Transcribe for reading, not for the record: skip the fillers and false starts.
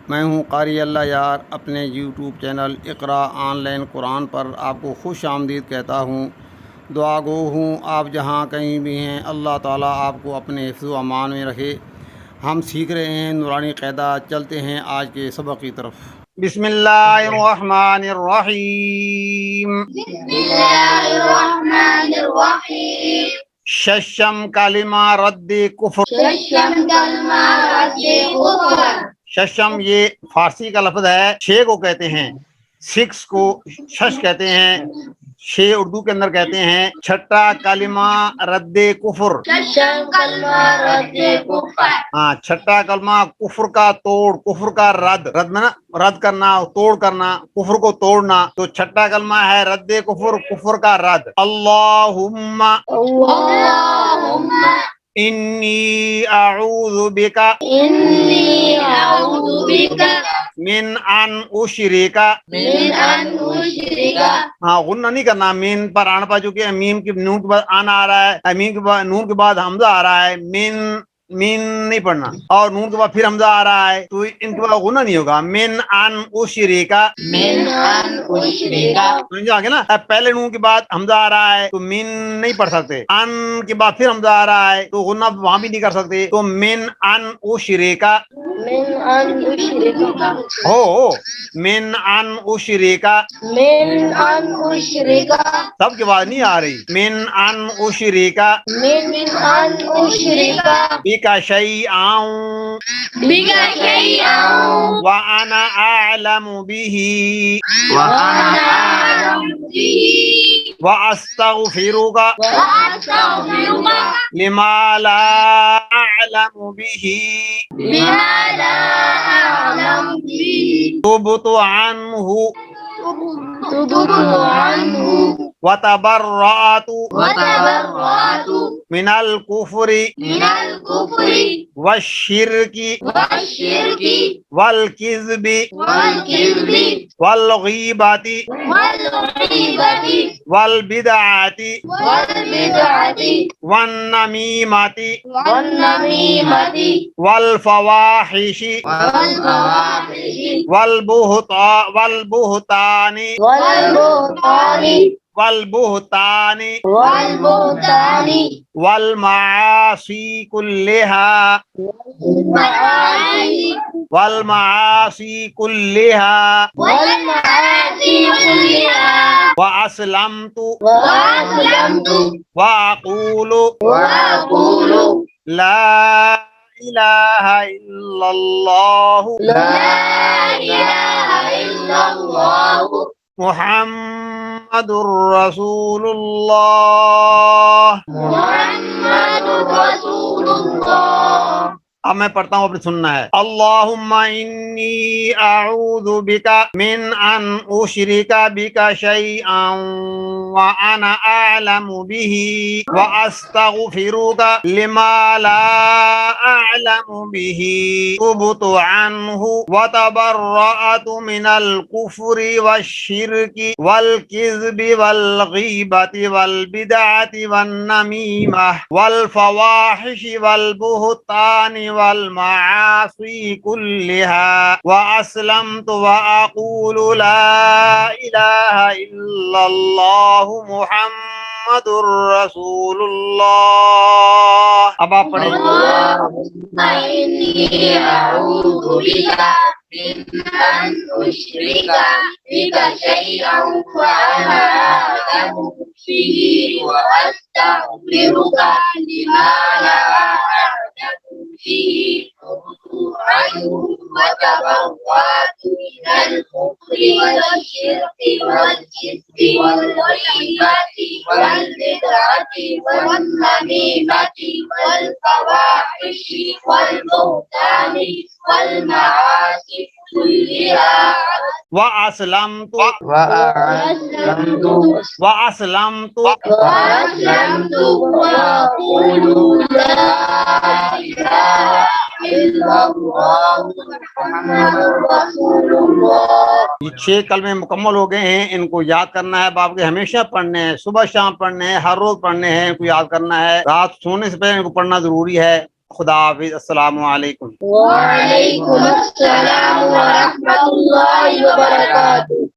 میں ہوں قاری اللہ یار، اپنے YouTube channel Iqra online Quran پر آپ کو خوش آمدید کہتا ہوں۔ دعا گو ہوں آپ جہاں کہیں بھی ہیں، اللہ تعالیٰ آپ کو اپنے حفظ و امان میں رکھے۔ ہم سیکھ رہے ہیں نورانی قاعدہ، چلتے ہیں آج کے سبق کی طرف۔ بسم اللہ الرحمن الرحیم۔ بسم اللہ الرحمن الرحیم۔ ششم کلمہ رد کفر۔ ششم کلمہ رد کفر۔ ششم یہ فارسی کا لفظ ہے، چھ کو کہتے ہیں، سکس کو شش کہتے ہیں، چھ اردو کے اندر کہتے ہیں۔ چھٹا کلمہ رد کفر۔ ششم کلمہ رد کفر۔ ہاں، چھٹا کلمہ کفر کا توڑ، کفر کا رد، رد میں نا رد کرنا، توڑ کرنا، کفر کو توڑنا، تو چھٹا کلمہ ہے رد کفر، کفر کا رد۔ اللہم اللہم انی اعوذ بک انی اعوذ بک من ان اشرک۔ من ان اشرک۔ ہاں، غنہ نہیں کرنا، مین پر آن پا چکے ہیں، میم کے نون کے بعد آن آ رہا ہے، میم کے بعد نون کے بعد حمزہ آ رہا ہے، مین نہیں پڑھنا، اور نون کے بعد پھر حمزہ آ رہا ہے، تو ان کے بعد غنہ نہیں ہوگا۔ من ان اشرک، من ان اشرک۔ سمجھ آگے نا؟ اب پہلے نون کے بعد حمزہ آ رہا ہے تو مین نہیں پڑھ سکتے، ان کے بعد پھر حمزہ آ رہا ہے تو غنہ وہاں بھی نہیں کر سکتے، تو من ان اشرک من ان اشرک۔ ہو، من ان اشرک، من ان اشرک۔ سب کے بعد نہیں آ رہی، من ان اشرک من ان اشرک بک شیئا بک شیئا وانا اعلم به وانا اعلم به واستغفرک واستغفرک لما لا اعلم به بما لا اعلم به تبت عنه تبت عنه وتبرأت وتبرأت من الكفر من الكفر والشرك والشرك والكذب والكذب والغيبة والغيبة والبدعة والبدعة والنميمة والنميمة والفواحش والفواحش والبهتان والبهتان والمعاصي كلها والمعاصي كلها وأسلمت وأسلمت وأقول لا إله إلا الله لا إله إلا الله محمد رسول الله۔ محمد رسول الله۔ اب میں پڑھتا ہوں، اپنے سننا ہے۔ اللہم انی اعوذ بک من ان اشرک بک شیئا وانا اعلم به واستغفرک لما لا اعلم به تبت عنه وتبرأت من الكفر والشرك والكذب والغیبة والبدعة والنميمة والفواحش والبهتان والمعاصي كلها وأسلمت وأقول لا إله إلا الله محمد رسول اللہ۔ اب آپ پڑھیں۔ اللهم إني أعوذ بك من أن أشرك بك شيئا وأنا أعلم به وأستغفرك لما لا أعلم به تبت عنه وتبرأت من الكفر والشرك والكذب والغيبة والبدعة والنميمة والفواحش والبهتان والمعاصي كلها وأسلمت وأسلمت وأقول لا إله إلا الله محمد رسول الله۔ یہ 6 کلمے مکمل ہو گئے ہیں، ان کو یاد کرنا ہے، باپ کے ہمیشہ پڑھنے ہیں، صبح شام پڑھنے ہیں، ہر روز پڑھنے ہیں، ان کو یاد کرنا ہے، رات سونے سے پہلے ان کو پڑھنا ضروری ہے۔ خدا حافظ، السلام علیکم۔ وعلیکم السلام ورحمۃ اللہ وبرکاتہ۔